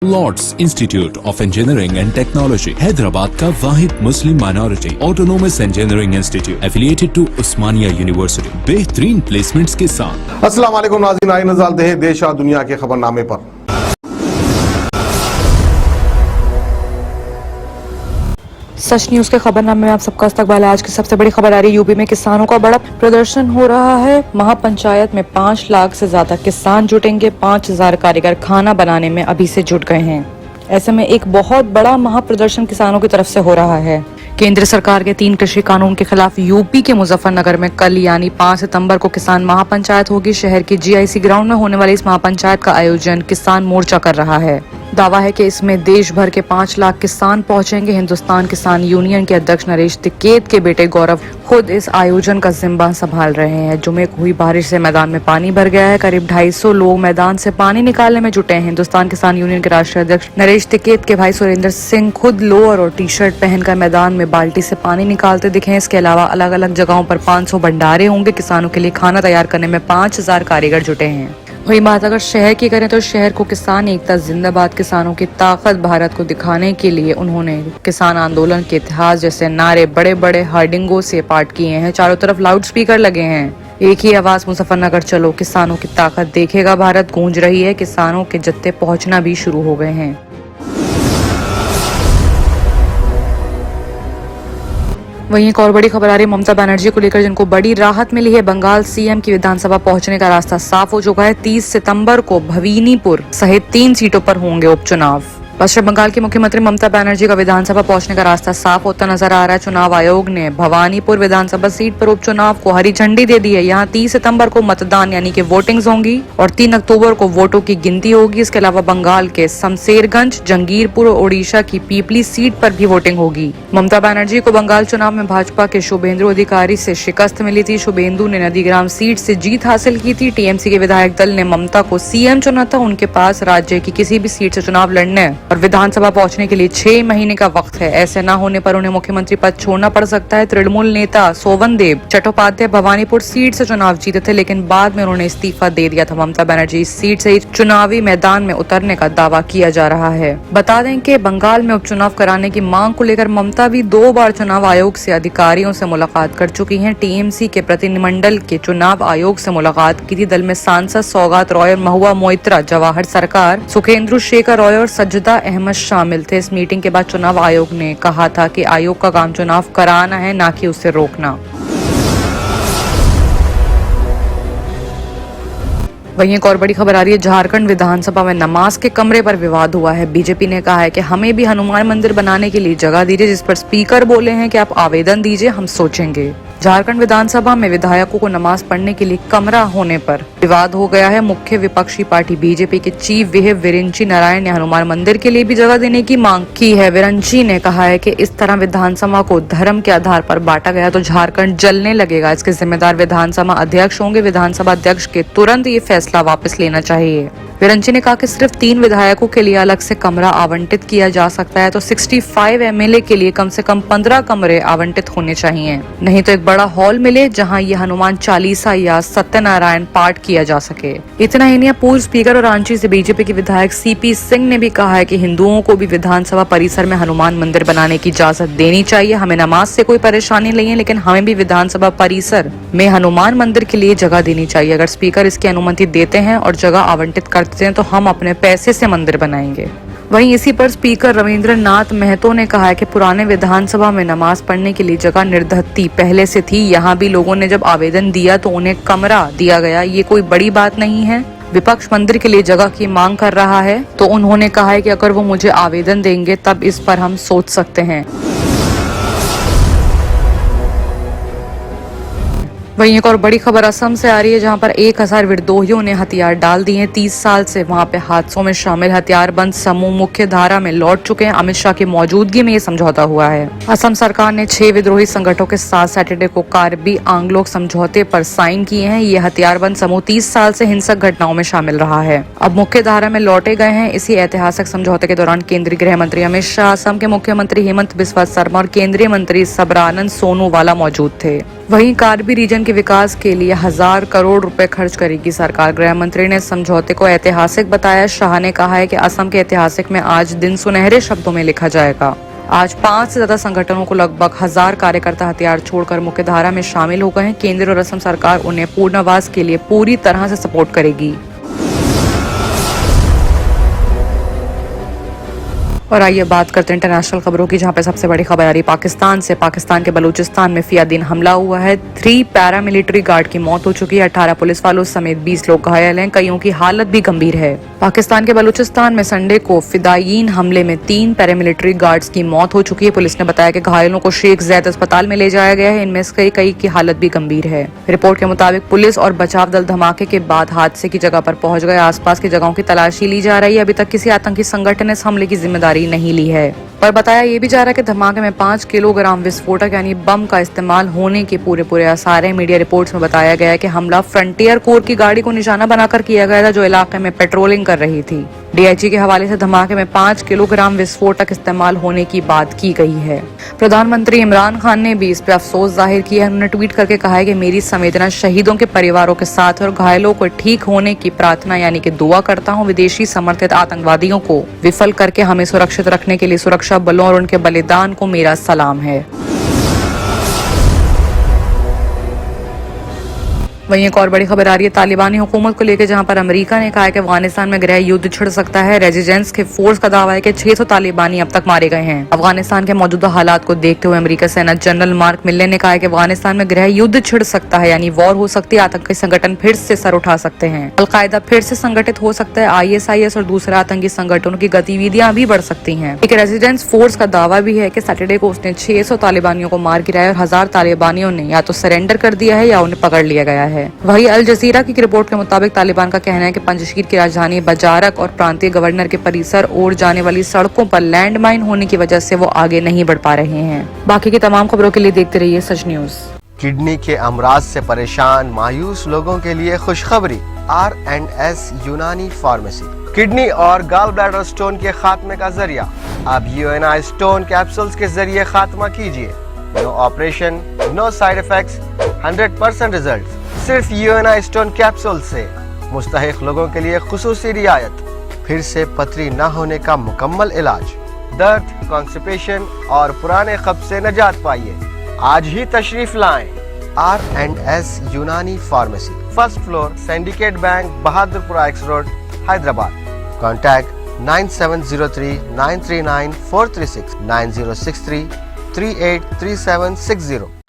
Lord's institute of engineering and technology Hyderabad का Wahid Muslim minority autonomous engineering institute affiliated to Osmania university बेहतरीन placements के साथ। अस्सलाम वालेकुम नाज़रीन, आइए नज़र डालते हैं देश और दुनिया के खबरनामे पर। सच न्यूज के खबरनामे में आप सबका इस्तकबाल है। आज की सबसे बड़ी खबर आ रही है, यूपी में किसानों का बड़ा प्रदर्शन हो रहा है। महापंचायत में 5 लाख से ज्यादा किसान जुटेंगे। 5000 कारीगर खाना बनाने में अभी से जुट गए हैं। ऐसे में एक बहुत बड़ा महाप्रदर्शन किसानों की तरफ से हो रहा है। केंद्र सरकार के 3 कृषि कानून के खिलाफ यूपी के मुजफ्फरनगर में कल यानी 5 सितंबर को किसान महापंचायत होगी। शहर की GIC ग्राउंड में होने वाली इस महापंचायत का आयोजन किसान मोर्चा कर रहा है। दावा है कि इसमें देश भर के 5 लाख किसान पहुंचेंगे। हिंदुस्तान किसान यूनियन के अध्यक्ष नरेश टिकैत के बेटे गौरव खुद इस आयोजन का जिम्मा संभाल रहे हैं। जुमे को हुई बारिश से मैदान में पानी भर गया है। करीब 250 लोग मैदान से पानी निकालने में जुटे हैं। हिंदुस्तान किसान यूनियन के राष्ट्रीय अध्यक्ष नरेश टिकैत के भाई सुरेंद्र सिंह खुद लोअर और टी-शर्ट पहनकर मैदान में बाल्टी से पानी निकालते दिखे। इसके अलावा अलग अलग जगहों पर 500 भंडारे होंगे। किसानों के लिए खाना तैयार करने में 5000 कारीगर जुटे हैं। वही बात अगर शहर की करें तो शहर को किसान एकता जिंदाबाद, किसानों की ताकत भारत को दिखाने के लिए उन्होंने किसान आंदोलन के इतिहास जैसे नारे बड़े बड़े हार्डिंगों से पाठ किए हैं। चारों तरफ लाउड स्पीकर लगे हैं। एक ही आवाज मुजफ्फरनगर चलो, किसानों की ताकत देखेगा भारत गूंज रही है। किसानों के जत्थे पहुंचना भी शुरू हो गए हैं। वहीं एक और बड़ी खबर आ रही है ममता बनर्जी को लेकर, जिनको बड़ी राहत मिली है। बंगाल CM की विधानसभा पहुंचने का रास्ता साफ हो चुका है। 30 सितंबर को भवानीपुर सहित 3 सीटों पर होंगे उपचुनाव। पश्चिम बंगाल की मुख्यमंत्री ममता बनर्जी का विधानसभा पहुंचने का रास्ता साफ होता नजर आ रहा है। चुनाव आयोग ने भवानीपुर विधानसभा सीट पर उपचुनाव को हरी झंडी दे दी है। यहाँ 30 सितंबर को मतदान यानी कि वोटिंग्स होंगी और 3 अक्टूबर को वोटों की गिनती होगी। इसके अलावा बंगाल के शमशेरगंज, जंगीरपुर और ओडिशा की पीपली सीट पर भी वोटिंग होगी। ममता बनर्जी को बंगाल चुनाव में भाजपा के शुभेंदु अधिकारी से शिकस्त मिली थी। शुभेंदु ने नंदीग्राम सीट से जीत हासिल की थी। TMC के विधायक दल ने ममता को CM चुना था। उनके पास राज्य की किसी भी सीट से चुनाव लड़ने और विधानसभा पहुंचने के लिए 6 महीने का वक्त है। ऐसे न होने पर उन्हें मुख्यमंत्री पद छोड़ना पड़ सकता है। तृणमूल नेता सोवनदेव चट्टोपाध्याय भवानीपुर सीट से चुनाव जीते थे, लेकिन बाद में उन्होंने इस्तीफा दे दिया था। ममता बनर्जी इस सीट से ही चुनावी मैदान में उतरने का दावा किया जा रहा है। बता दें कि बंगाल में उपचुनाव कराने की मांग को लेकर ममता भी 2 बार चुनाव आयोग से अधिकारियों से मुलाकात कर चुकी हैं। TMC के प्रतिनिधिमंडल के चुनाव आयोग से मुलाकात की थी। दल में सांसद सौगात रॉय और महुआ मोइत्रा, जवाहर सरकार, सुखेंदु शेखर रॉय और सज्जदा अहमद शामिल थे। इस मीटिंग के बाद चुनाव आयोग ने कहा था कि आयोग का काम चुनाव कराना है, ना कि उसे रोकना। वहीं एक और बड़ी खबर आ रही है, झारखंड विधानसभा में नमाज के कमरे पर विवाद हुआ है। बीजेपी ने कहा है कि हमें भी हनुमान मंदिर बनाने के लिए जगह दीजिए, जिस पर स्पीकर बोले हैं कि आप आवेदन दीजिए, हम सोचेंगे। झारखंड विधानसभा में विधायकों को नमाज पढ़ने के लिए कमरा होने पर विवाद हो गया है। मुख्य विपक्षी पार्टी बीजेपी के चीफ व्हिप विरंची नारायण ने हनुमान मंदिर के लिए भी जगह देने की मांग की है। विरंची ने कहा है कि इस तरह विधानसभा को धर्म के आधार पर बांटा गया तो झारखंड जलने लगेगा। इसके जिम्मेदार विधानसभा अध्यक्ष होंगे। विधानसभा अध्यक्ष के तुरंत ये फैसला वापस लेना चाहिए। विरंची ने कहा कि सिर्फ 3 विधायकों के लिए अलग से कमरा आवंटित किया जा सकता है, तो 65 MLA के लिए कम से कम 15 कमरे आवंटित होने चाहिए। नहीं तो एक बड़ा हॉल मिले जहां ये हनुमान चालीसा या सत्यनारायण पाठ किया जा सके। इतना ही नहीं, पूर्व स्पीकर और रांची से बीजेपी के विधायक CP सिंह ने भी कहा है कि हिंदुओं को भी विधानसभा परिसर में हनुमान मंदिर बनाने की इजाजत देनी चाहिए। हमें नमाज से कोई परेशानी नहीं है, लेकिन हमें भी विधानसभा परिसर में हनुमान मंदिर के लिए जगह देनी चाहिए। अगर स्पीकर इसकी अनुमति देते हैं और जगह आवंटित करते हैं तो हम अपने पैसे से मंदिर बनाएंगे। वहीं इसी पर स्पीकर रविंद्र नाथ महतो ने कहा है कि पुराने विधानसभा में नमाज पढ़ने के लिए जगह निर्धारित पहले से थी। यहाँ भी लोगों ने जब आवेदन दिया तो उन्हें कमरा दिया गया, ये कोई बड़ी बात नहीं है। विपक्ष मंदिर के लिए जगह की मांग कर रहा है तो उन्होंने कहा है कि अगर वो मुझे आवेदन देंगे तब इस पर हम सोच सकते हैं। वहीं एक और बड़ी खबर असम से आ रही है, जहां पर 1000 विद्रोहियों ने हथियार डाल दिए हैं। 30 साल से वहां पे हादसों में शामिल हथियारबंद समूह मुख्य धारा में लौट चुके हैं। अमित शाह की मौजूदगी में ये समझौता हुआ है। असम सरकार ने 6 विद्रोही संगठनों के साथ सैटरडे को कार्बी आंगलोग समझौते पर साइन किए हैं। ये हथियारबंद समूह 30 साल से हिंसक घटनाओं में शामिल रहा है, अब मुख्य धारा में लौटे गए हैं। इसी ऐतिहासिक समझौते के दौरान केंद्रीय गृह मंत्री अमित शाह, असम के मुख्यमंत्री हेमंत बिस्वा शर्मा और केंद्रीय मंत्री सबरानंद सोनोवाला मौजूद थे। वहीं कार्बी रीजन के विकास के लिए 1000 करोड़ रुपए खर्च करेगी सरकार। गृह मंत्री ने समझौते को ऐतिहासिक बताया। शाह ने कहा है कि असम के ऐतिहासिक में आज दिन सुनहरे शब्दों में लिखा जाएगा। आज 5 से ज्यादा संगठनों को लगभग 1000 कार्यकर्ता हथियार छोड़कर मुख्य धारा में शामिल हो गए हैं। केंद्र और असम सरकार उन्हें पुनर्वास के लिए पूरी तरह से सपोर्ट करेगी। और आइए बात करते हैं इंटरनेशनल खबरों की, जहां पे सबसे बड़ी खबर आ रही पाकिस्तान से। पाकिस्तान के बलूचिस्तान में फिया दिन हमला हुआ है। 3 पैरामिलिट्री गार्ड की मौत हो चुकी है। 18 पुलिस वालों समेत 20 लोग घायल हैं। कईयों की हालत भी गंभीर है। पाकिस्तान के बलूचिस्तान में संडे को फिदायीन हमले में 3 पैरामिलिट्री गार्ड्स की मौत हो चुकी है। पुलिस ने बताया कि घायलों को शेख जैद अस्पताल में ले जाया गया है। इनमें से कई की हालत भी गंभीर है। रिपोर्ट के मुताबिक पुलिस और बचाव दल धमाके के बाद हादसे की जगह पर पहुंच गए। आसपास की जगहों की तलाशी ली जा रही है। अभी तक किसी आतंकी संगठन ने इस हमले की जिम्मेदारी नहीं ली है, पर बताया ये भी जा रहा है कि धमाके में 5 किलोग्राम विस्फोटक यानी बम का इस्तेमाल होने के पूरे आसार है। मीडिया रिपोर्ट्स में बताया गया है कि हमला फ्रंटियर कोर की गाड़ी को निशाना बनाकर किया गया था, जो इलाके में पेट्रोलिंग कर रही थी। डीआईजी के हवाले से धमाके में 5 किलोग्राम विस्फोटक इस्तेमाल होने की बात की गई है। प्रधानमंत्री इमरान खान ने भी इस पर अफसोस जाहिर किया है। उन्होंने ट्वीट करके कहा है कि मेरी संवेदना शहीदों के परिवारों के साथ और घायलों को ठीक होने की प्रार्थना यानी कि दुआ करता हूँ। विदेशी समर्थित आतंकवादियों को विफल करके हमें सुरक्षित रखने के लिए सुरक्षा बलों और उनके बलिदान को मेरा सलाम है। वहीं एक और बड़ी खबर आ रही है तालिबानी हुकूमत को लेकर, जहां पर अमेरिका ने कहा है कि अफगानिस्तान में गृह युद्ध छिड़ सकता है। रेजिडेंस के फोर्स का दावा है कि 600 तालिबानी अब तक मारे गए हैं। अफगानिस्तान के मौजूदा हालात को देखते हुए अमेरिका सेना जनरल मार्क मिल्ले ने कहा है कि अफगानिस्तान में गृह युद्ध छिड़ सकता है, यानी वॉर हो सकती है। आतंकी संगठन फिर से सर उठा सकते हैं। अलकायदा फिर से संगठित हो सकता है। ISIS और दूसरे आतंकी संगठनों की गतिविधियां भी बढ़ सकती हैं। एक रेजिडेंस फोर्स का दावा भी है कि सैटरडे को उसने 600 तालिबानियों को मार गिराया और 1000 तालिबानियों ने या तो सरेंडर कर दिया है या उन्हें पकड़ लिया गया है। वहीं अल जजीरा की रिपोर्ट के मुताबिक तालिबान का कहना है कि पंजशीर की राजधानी बजारक और प्रांतीय गवर्नर के परिसर और जाने वाली सड़कों पर लैंडमाइन होने की वजह से वो आगे नहीं बढ़ पा रहे हैं। बाकी की तमाम खबरों के लिए देखते रहिए सच न्यूज। किडनी के अमराज से परेशान मायूस लोगों के लिए खुशखबरी। R&S यूनानी फार्मेसी किडनी और गॉल ब्लैडर स्टोन के खात्मे का जरिया। अब UNI स्टोन कैप्सूल्स के जरिए खात्मा कीजिए। No operation, no side effects, 100% result. सिर्फ UNI स्टोन कैप्सूल से मुस्तहिक लोगों के लिए खुसूसी रियायत। फिर से पथरी न होने का मुकम्मल इलाज। दर्द, कॉन्स्टिपेशन और पुराने कब्ज से निजात पाइए। आज ही तशरीफ लाएं। R&S यूनानी pharmacy, first floor, syndicate bank, Bahadurpura X road, Hyderabad. Contact 9703 939 436 9063 383760।